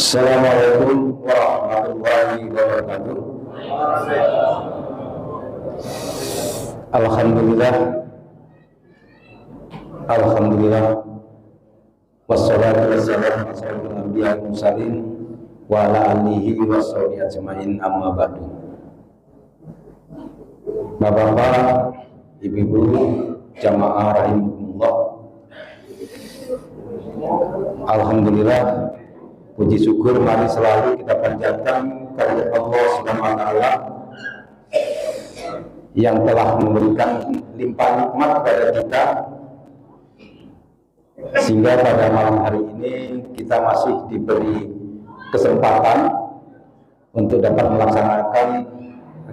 Assalamualaikum warahmatullahi wabarakatuh. Alhamdulillah, Alhamdulillah, wassalatu wassalamu ala asyrofil anbiya'i wal mursalin wa ala alihi washabihi ajmain, amma ba'du. Bapak-bapak, ibu-ibu, jamaah rahimakumullah. Alhamdulillah, puji syukur mari selalu kita panjatkan kepada Allah Subhanahu wa taala yang telah memberikan limpah nikmat kepada kita, sehingga pada malam hari ini kita masih diberi kesempatan untuk dapat melaksanakan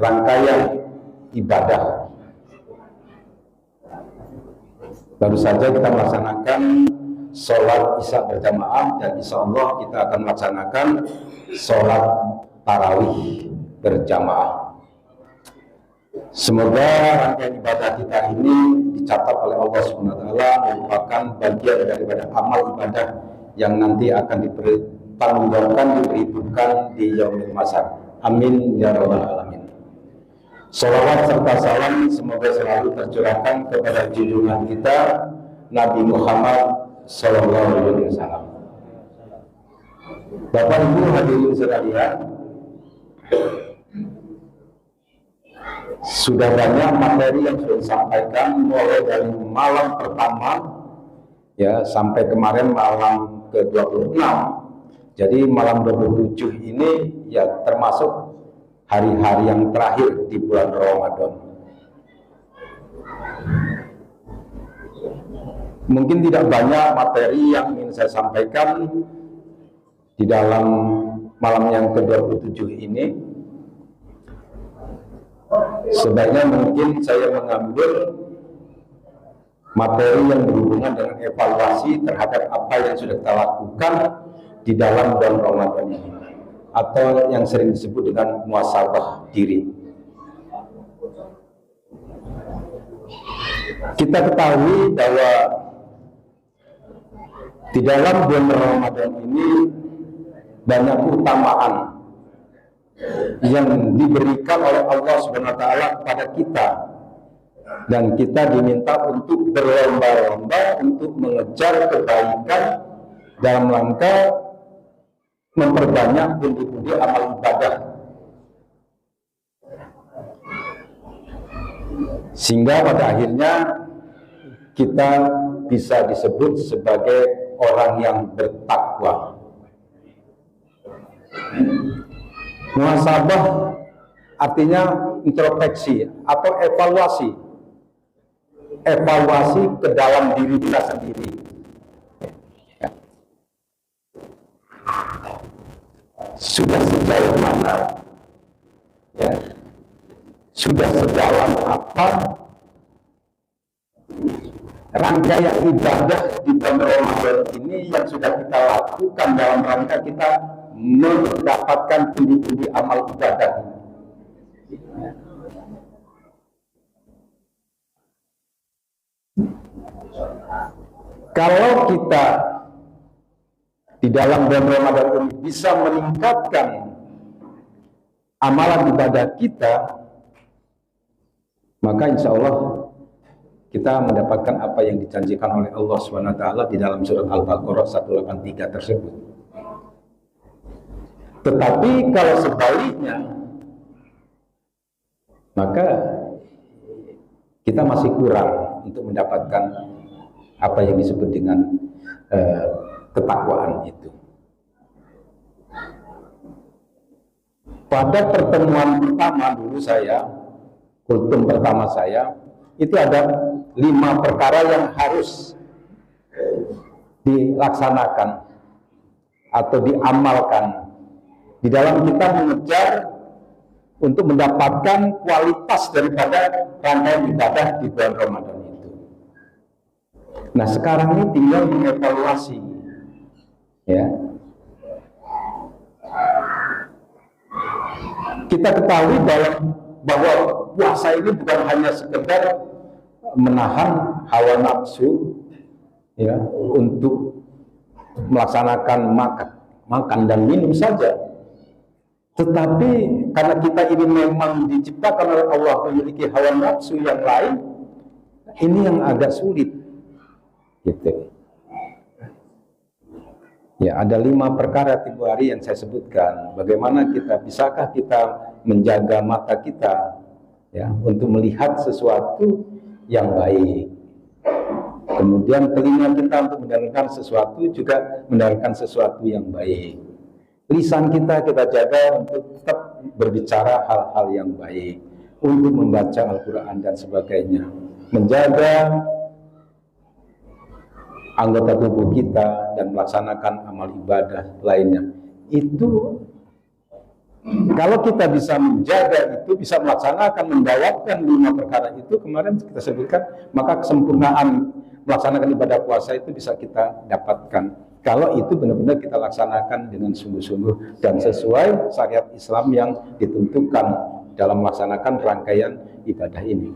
rangkaian ibadah. Baru saja kita melaksanakan sholat isya berjamaah, dan insya Allah kita akan melaksanakan sholat tarawih berjamaah. Semoga rangkaian ibadah kita ini dicatat oleh Allah Subhanahu wa taala merupakan bagian daripada amal ibadah yang nanti akan dipertanggungjawabkan, diperhitungkan di yaumil mahsyar. Amin ya rabbal alamin. Sholawat serta salam semoga selalu tercurahkan kepada junjungan kita Nabi Muhammad Sallallahu Alaihi Wasallam. Bapak Ibu hadirin sekalian, sudah banyak materi yang sudah disampaikan mulai dari malam pertama ya sampai kemarin malam ke-26. Jadi malam 27 ini ya termasuk hari-hari yang terakhir di bulan Ramadan. Mungkin tidak banyak materi yang ingin saya sampaikan di dalam malam yang ke-27 ini. Sebaiknya mungkin saya mengambil materi yang berhubungan dengan evaluasi terhadap apa yang sudah kita lakukan di dalam bulan Ramadan ini, atau yang sering disebut dengan muhasabah diri. Kita ketahui bahwa di dalam bulan Ramadan ini banyak keutamaan yang diberikan oleh Allah Subhanahu wa taala kepada kita, dan kita diminta untuk berlomba-lomba untuk mengejar kebaikan dalam rangka memperbanyak pundi-pundi amal ibadah, sehingga pada akhirnya kita bisa disebut sebagai orang yang bertakwa. Muhasabah artinya introspeksi atau evaluasi. Evaluasi ke dalam diri kita sendiri. Ya. Sudah sejauh mana? Ya. Sudah sedalam apa rangkaian ibadah di bulan Ramadan ini yang sudah kita lakukan dalam rangka kita mendapatkan pundi-pundi amal ibadah. Kalau kita di dalam bulan Ramadan ini bisa meningkatkan amalan ibadah kita, maka insya Allah kita mendapatkan apa yang dijanjikan oleh Allah SWT di dalam surat Al-Baqarah 183 tersebut. Tetapi kalau sebaliknya, maka kita masih kurang untuk mendapatkan apa yang disebut dengan ketakwaan itu. Pada pertemuan pertama dulu saya, kultum pertama saya, itu ada 5 perkara yang harus dilaksanakan atau diamalkan di dalam kita mengejar untuk mendapatkan kualitas daripada rangkaian ibadah di bulan Ramadan itu. Nah, sekarang ini tinggal mengevaluasi, ya. Kita ketahui bahwa puasa ini bukan hanya sekedar menahan hawa nafsu, ya, untuk melaksanakan makan dan minum saja. Tetapi karena kita ini memang diciptakan oleh Allah memiliki hawa nafsu yang lain, ini yang agak sulit, gitu. Ya, ada 5 perkara tiap hari yang saya sebutkan. Bagaimana bisakah kita menjaga mata kita, ya, untuk melihat sesuatu yang baik. Kemudian telinga kita untuk mendengarkan sesuatu, juga mendengarkan sesuatu yang baik. Lisan kita jaga untuk tetap berbicara hal-hal yang baik, untuk membaca Al-Quran dan sebagainya. Menjaga anggota tubuh kita dan melaksanakan amal ibadah lainnya. Itu kalau kita bisa menjaga itu, bisa melaksanakan, mendawatkan 5 perkara itu kemarin kita sebutkan, maka kesempurnaan melaksanakan ibadah puasa itu bisa kita dapatkan. Kalau itu benar-benar kita laksanakan dengan sungguh-sungguh dan sesuai syariat Islam yang ditentukan dalam melaksanakan rangkaian ibadah ini.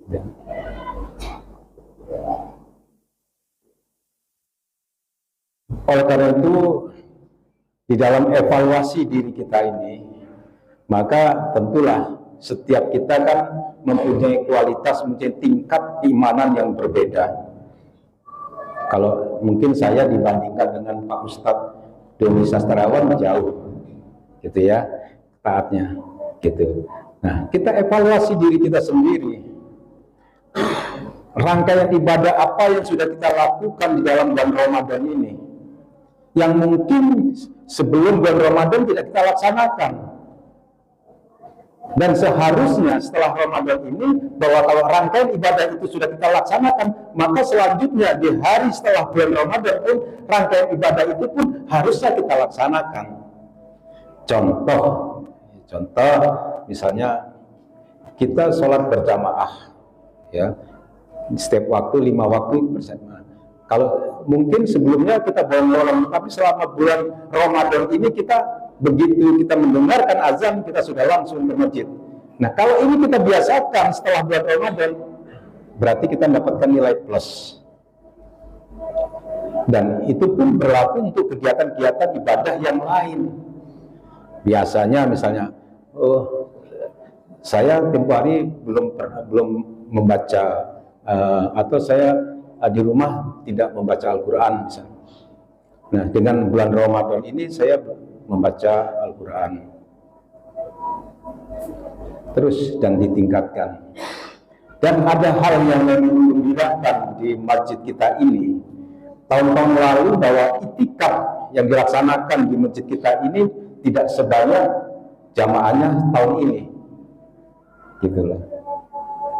Ya. Oleh karena itu, di dalam evaluasi diri kita ini, maka tentulah setiap kita kan mempunyai kualitas, mempunyai tingkat keimanan yang berbeda. Kalau mungkin saya dibandingkan dengan Pak Ustadz Doni Sastrawan jauh, gitu ya, taatnya, gitu. Nah, kita evaluasi diri kita sendiri. Rangkaian ibadah apa yang sudah kita lakukan di dalam bulan Ramadan ini, yang mungkin sebelum bulan Ramadan tidak kita laksanakan. Dan seharusnya setelah Ramadan ini, bahwa kalau rangkaian ibadah itu sudah kita laksanakan, maka selanjutnya di hari setelah bulan Ramadan pun, rangkaian ibadah itu pun harusnya kita laksanakan. Contoh misalnya kita sholat berjamaah, ya, setiap waktu 5 waktu bersama. Kalau mungkin sebelumnya kita bolong-bolong, tapi selama bulan Ramadan ini kita begitu kita mendengarkan azan, kita sudah langsung ke masjid. Nah, kalau ini kita biasakan setelah bulan Ramadan, berarti kita mendapatkan nilai plus. Dan itu pun berlaku untuk kegiatan-kegiatan ibadah yang lain. Biasanya misalnya, saya tempo hari belum membaca, atau saya di rumah tidak membaca Al-Quran misalnya. Nah, dengan bulan Ramadan ini saya membaca Al-Quran terus dan ditingkatkan. Dan ada hal yang menggembirakan di masjid kita ini tahun-tahun lalu, bahwa itikaf yang dilaksanakan di masjid kita ini tidak sebanyak jamaahnya tahun ini, gitu loh.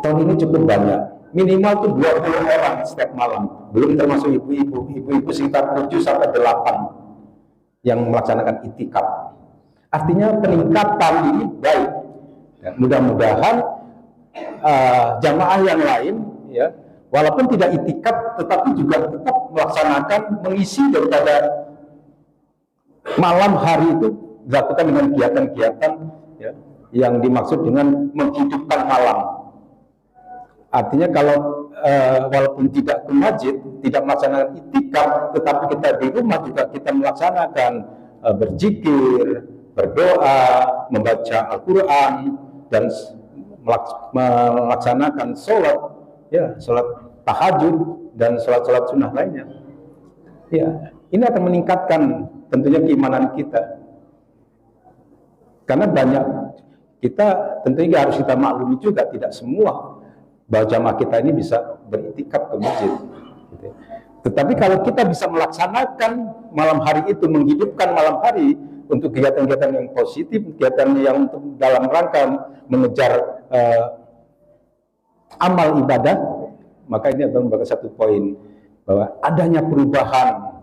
Tahun ini cukup banyak, minimal tuh 20 orang setiap malam, belum termasuk ibu-ibu sekitar 7-8 yang melaksanakan itikaf. Artinya peningkatan ini baik. Ya, mudah-mudahan jamaah yang lain, ya, walaupun tidak itikaf, tetapi juga tetap melaksanakan, mengisi daripada malam hari itu dilakukan dengan kegiatan-kegiatan, ya, yang dimaksud dengan menghidupkan malam. Artinya kalau walaupun tidak ke masjid, tidak melaksanakan itikaf, tetapi kita di rumah juga kita melaksanakan berzikir, berdoa, membaca Al-Quran, dan melaksanakan sholat, ya, sholat tahajud dan sholat-sholat sunnah lainnya. Ya, ini akan meningkatkan tentunya keimanan kita. Karena banyak kita tentunya harus kita maklumi juga, tidak semua bahwa jamaah kita ini bisa beritikaf ke masjid, gitu. Tetapi kalau kita bisa melaksanakan malam hari itu, menghidupkan malam hari untuk kegiatan-kegiatan yang positif, kegiatan yang untuk dalam rangka mengejar amal ibadah, maka ini adalah merupakan satu poin bahwa adanya perubahan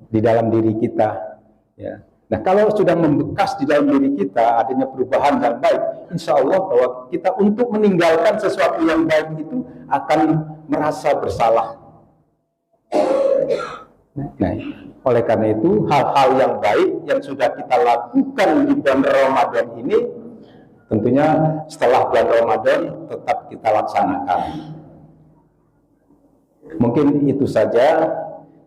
di dalam diri kita, ya. Nah, kalau sudah membekas di dalam diri kita adanya perubahan yang baik, insya Allah bahwa kita untuk meninggalkan sesuatu yang baik itu akan merasa bersalah. Nah, oleh karena itu hal-hal yang baik yang sudah kita lakukan di bulan Ramadan ini, tentunya setelah bulan Ramadan tetap kita laksanakan. Mungkin itu saja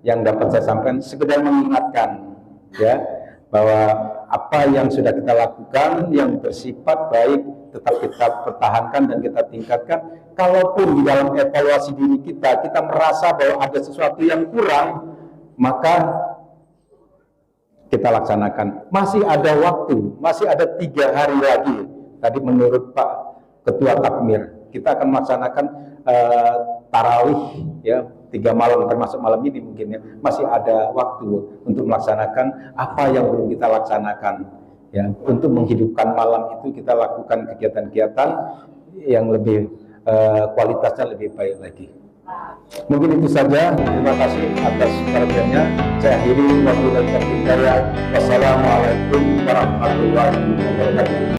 yang dapat saya sampaikan sekedar mengingatkan ya bahwa apa yang sudah kita lakukan yang bersifat baik tetap kita pertahankan dan kita tingkatkan. Kalaupun di dalam evaluasi diri kita merasa bahwa ada sesuatu yang kurang, maka kita laksanakan. Masih ada waktu, masih ada 3 hari lagi. Tadi menurut Pak Ketua Takmir, kita akan melaksanakan tarawih ya 3 malam termasuk malam ini mungkin ya. Masih ada waktu untuk melaksanakan apa yang belum kita laksanakan ya. Untuk menghidupkan malam itu kita lakukan kegiatan-kegiatan yang lebih kualitasnya lebih baik lagi. Mungkin itu saja. Terima kasih atas perhatiannya. Saya akhiri. Wassalamualaikum warahmatullahi wabarakatuh.